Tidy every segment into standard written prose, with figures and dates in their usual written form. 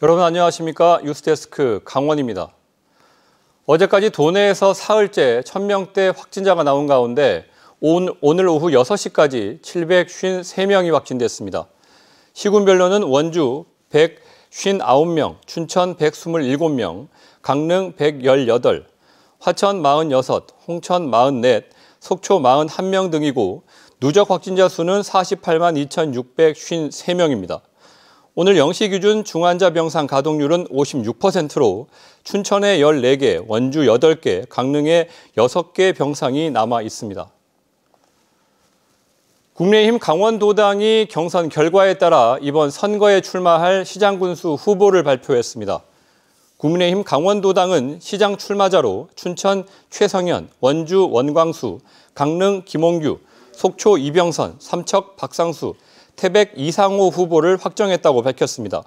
여러분 안녕하십니까? 뉴스데스크 강원입니다. 어제까지 도내에서 사흘째 1000명대 확진자가 나온 가운데 오늘 오후 6시까지 753명이 확진됐습니다. 시군별로는 원주 159명, 춘천 127명, 강릉 118, 화천 46, 홍천 44, 속초 41명 등이고 누적 확진자 수는 48만 2,653명입니다. 오늘 0시 기준 중환자 병상 가동률은 56%로 춘천에 14개, 원주 8개, 강릉에 6개 병상이 남아 있습니다. 국민의힘 강원도당이 경선 결과에 따라 이번 선거에 출마할 시장군수 후보를 발표했습니다. 국민의힘 강원도당은 시장 출마자로 춘천 최성현, 원주 원광수, 강릉 김홍규, 속초 이병선, 삼척 박상수, 태백 이상호 후보를 확정했다고 밝혔습니다.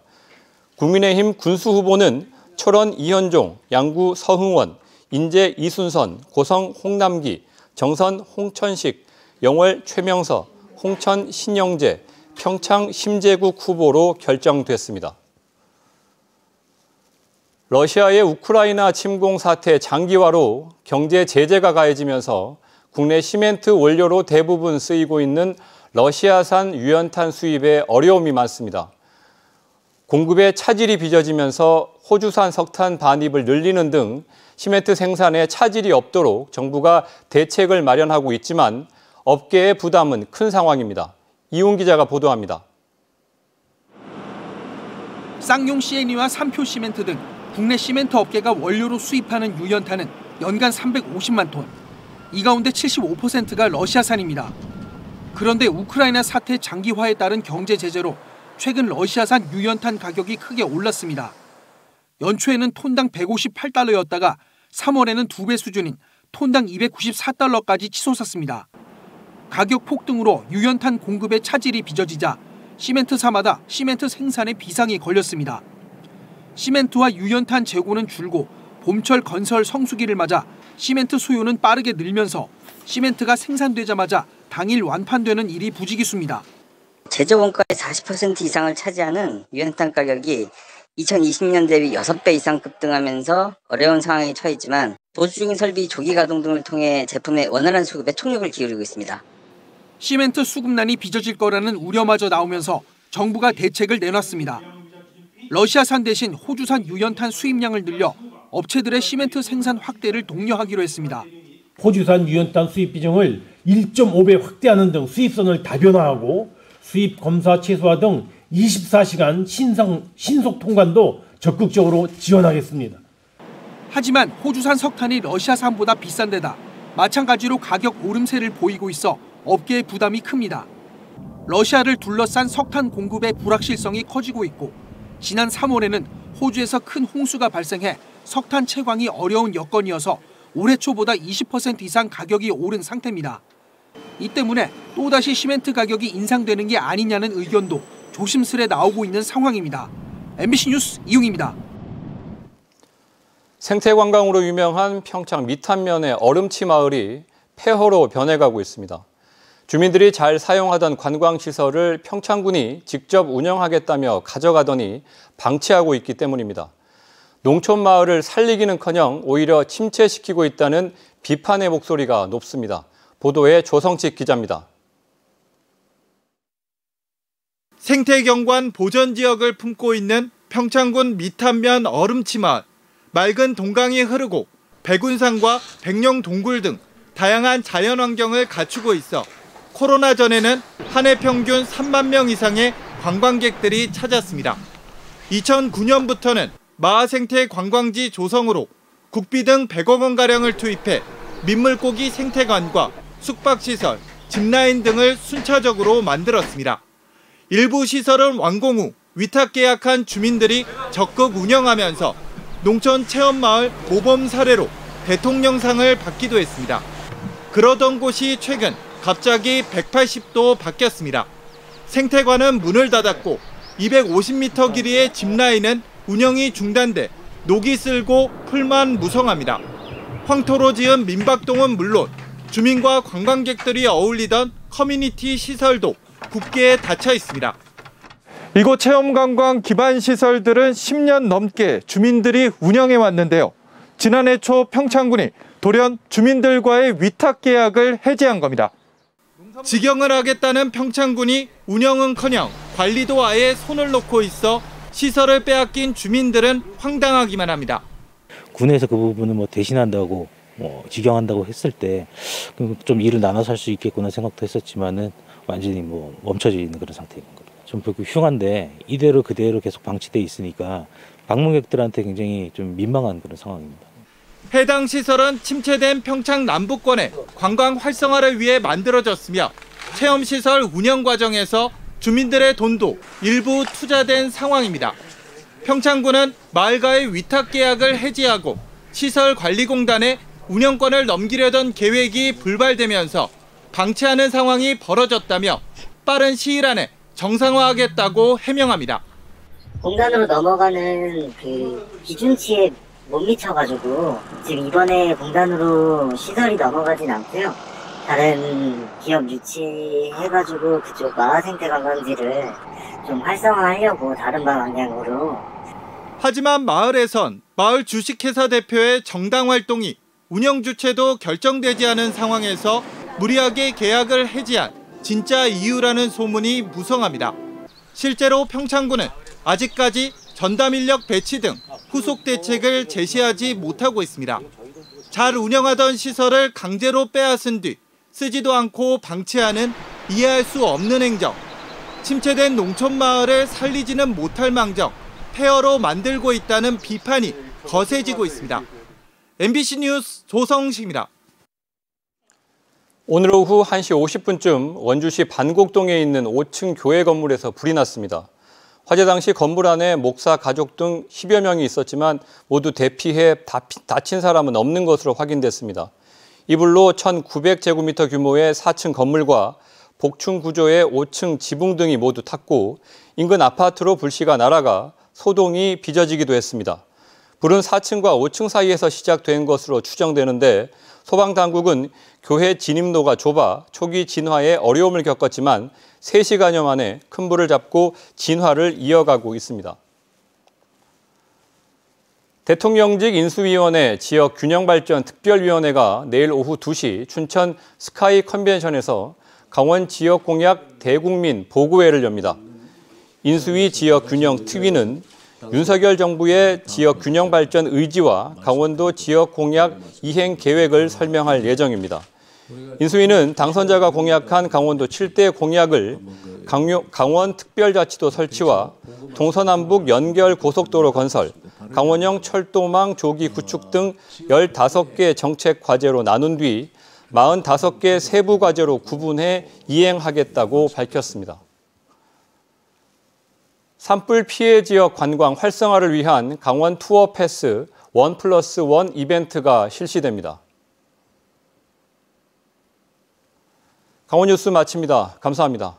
국민의힘 군수 후보는 철원 이현종, 양구 서흥원, 인제 이순선, 고성 홍남기, 정선 홍천식, 영월 최명서, 홍천 신영재, 평창 심재국 후보로 결정됐습니다. 러시아의 우크라이나 침공 사태 장기화로 경제 제재가 가해지면서 국내 시멘트 원료로 대부분 쓰이고 있는 러시아산 유연탄 수입에 어려움이 많습니다. 공급에 차질이 빚어지면서 호주산 석탄 반입을 늘리는 등 시멘트 생산에 차질이 없도록 정부가 대책을 마련하고 있지만 업계의 부담은 큰 상황입니다. 이훈 기자가 보도합니다. 쌍용 CNE와 삼표 시멘트 등 국내 시멘트 업계가 원료로 수입하는 유연탄은 연간 350만 톤. 이 가운데 75%가 러시아산입니다. 그런데 우크라이나 사태 장기화에 따른 경제 제재로 최근 러시아산 유연탄 가격이 크게 올랐습니다. 연초에는 톤당 158달러였다가 3월에는 2배 수준인 톤당 294달러까지 치솟았습니다. 가격 폭등으로 유연탄 공급에 차질이 빚어지자 시멘트사마다 시멘트 생산에 비상이 걸렸습니다. 시멘트와 유연탄 재고는 줄고 봄철 건설 성수기를 맞아 시멘트 수요는 빠르게 늘면서 시멘트가 생산되자마자 당일 완판되는 일이 부지기수입니다. 제조 원가의 40% 이상을 차지하는 유연탄 가격이 2020년 대비 6배 이상 급등하면서 어려운 상황에 처했지만 보수 중인 설비 조기 가동 등을 통해 제품의 원활한 수급에 총력을 기울이고 있습니다. 시멘트 수급난이 빚어질 거라는 우려마저 나오면서 정부가 대책을 내놨습니다. 러시아산 대신 호주산 유연탄 수입량을 늘려 업체들의 시멘트 생산 확대를 독려하기로 했습니다. 호주산 유연탄 수입 비중을 1.5배 확대하는 등 수입선을 다변화하고 수입 검사 최소화 등 24시간 신속 통관도 적극적으로 지원하겠습니다. 하지만 호주산 석탄이 러시아산보다 비싼 데다 마찬가지로 가격 오름세를 보이고 있어 업계의 부담이 큽니다. 러시아를 둘러싼 석탄 공급의 불확실성이 커지고 있고 지난 3월에는 호주에서 큰 홍수가 발생해 석탄 채광이 어려운 여건이어서 올해 초보다 20% 이상 가격이 오른 상태입니다. 이 때문에 또다시 시멘트 가격이 인상되는 게 아니냐는 의견도 조심스레 나오고 있는 상황입니다. MBC 뉴스 이웅입니다. 생태관광으로 유명한 평창 미탄면의 얼음치 마을이 폐허로 변해가고 있습니다. 주민들이 잘 사용하던 관광시설을 평창군이 직접 운영하겠다며 가져가더니 방치하고 있기 때문입니다. 농촌 마을을 살리기는커녕 오히려 침체시키고 있다는 비판의 목소리가 높습니다. 보도에 조성식 기자입니다. 생태경관 보전지역을 품고 있는 평창군 미탄면 얼음치 마을. 맑은 동강이 흐르고 백운산과 백령동굴 등 다양한 자연환경을 갖추고 있어 코로나 전에는 한 해 평균 3만 명 이상의 관광객들이 찾았습니다. 2009년부터는 마을 생태 관광지 조성으로 국비 등 100억 원가량을 투입해 민물고기 생태관과 숙박시설, 짚라인 등을 순차적으로 만들었습니다. 일부 시설은 완공 후 위탁 계약한 주민들이 적극 운영하면서 농촌 체험마을 모범 사례로 대통령상을 받기도 했습니다. 그러던 곳이 최근 갑자기 180도 바뀌었습니다. 생태관은 문을 닫았고 250m 길이의 짚라인은 운영이 중단돼 녹이 쓸고 풀만 무성합니다. 황토로 지은 민박동은 물론 주민과 관광객들이 어울리던 커뮤니티 시설도 굳게 닫혀 있습니다. 이곳 체험관광 기반 시설들은 10년 넘게 주민들이 운영해 왔는데요. 지난해 초 평창군이 돌연 주민들과의 위탁 계약을 해지한 겁니다. 직영을 하겠다는 평창군이 운영은커녕 관리도 아예 손을 놓고 있어 시설을 빼앗긴 주민들은 황당하기만 합니다. 군에서 그 부분을 대신한다고 직영한다고 했을 때 좀 일을 나눠서 할 수 있겠구나 생각도 했었지만은 완전히 멈춰져 있는 그런 상태인 겁니다. 좀 흉한데 이대로 그대로 계속 방치돼 있으니까 방문객들한테 굉장히 좀 민망한 그런 상황입니다. 해당 시설은 침체된 평창 남부권의 관광 활성화를 위해 만들어졌으며 체험시설 운영 과정에서 주민들의 돈도 일부 투자된 상황입니다. 평창군은 마을과의 위탁 계약을 해지하고 시설관리공단에 운영권을 넘기려던 계획이 불발되면서 방치하는 상황이 벌어졌다며 빠른 시일 안에 정상화하겠다고 해명합니다. 공단으로 넘어가는 그 기준치에 못 미쳐가지고 지금 이번에 공단으로 시설이 넘어가진 않고요. 다른 기업 유치해가지고 그쪽 마을 생태 관광지를 좀 활성화하려고 다른 방향으로. 하지만 마을에선 마을 주식회사 대표의 정당 활동이 운영 주체도 결정되지 않은 상황에서 무리하게 계약을 해지한 진짜 이유라는 소문이 무성합니다. 실제로 평창군은 아직까지 전담 인력 배치 등 후속 대책을 제시하지 못하고 있습니다. 잘 운영하던 시설을 강제로 빼앗은 뒤 쓰지도 않고 방치하는 이해할 수 없는 행정. 침체된 농촌 마을을 살리지는 못할 망정 폐허로 만들고 있다는 비판이 거세지고 있습니다. MBC 뉴스 조성식입니다. 오늘 오후 1시 50분쯤 원주시 반곡동에 있는 5층 교회 건물에서 불이 났습니다. 화재 당시 건물 안에 목사 가족 등 10여 명이 있었지만 모두 대피해 다친 사람은 없는 것으로 확인됐습니다. 이 불로 1,900제곱미터 규모의 4층 건물과 복층 구조의 5층 지붕 등이 모두 탔고 인근 아파트로 불씨가 날아가 소동이 빚어지기도 했습니다. 불은 4층과 5층 사이에서 시작된 것으로 추정되는데 소방당국은 교회 진입로가 좁아 초기 진화에 어려움을 겪었지만 3시간여 만에 큰 불을 잡고 진화를 이어가고 있습니다. 대통령직 인수위원회 지역균형발전특별위원회가 내일 오후 2시 춘천 스카이 컨벤션에서 강원 지역공약 대국민 보고회를 엽니다. 인수위 지역균형특위는 윤석열 정부의 지역균형발전 의지와 강원도 지역공약 이행 계획을 설명할 예정입니다. 인수위는 당선자가 공약한 강원도 7대 공약을 강원특별자치도 설치와 동서남북 연결 고속도로 건설, 강원형 철도망 조기 구축 등 15개 정책 과제로 나눈 뒤 45개 세부 과제로 구분해 이행하겠다고 밝혔습니다. 산불 피해 지역 관광 활성화를 위한 강원 투어 패스 1+1 이벤트가 실시됩니다. 강원 뉴스 마칩니다. 감사합니다.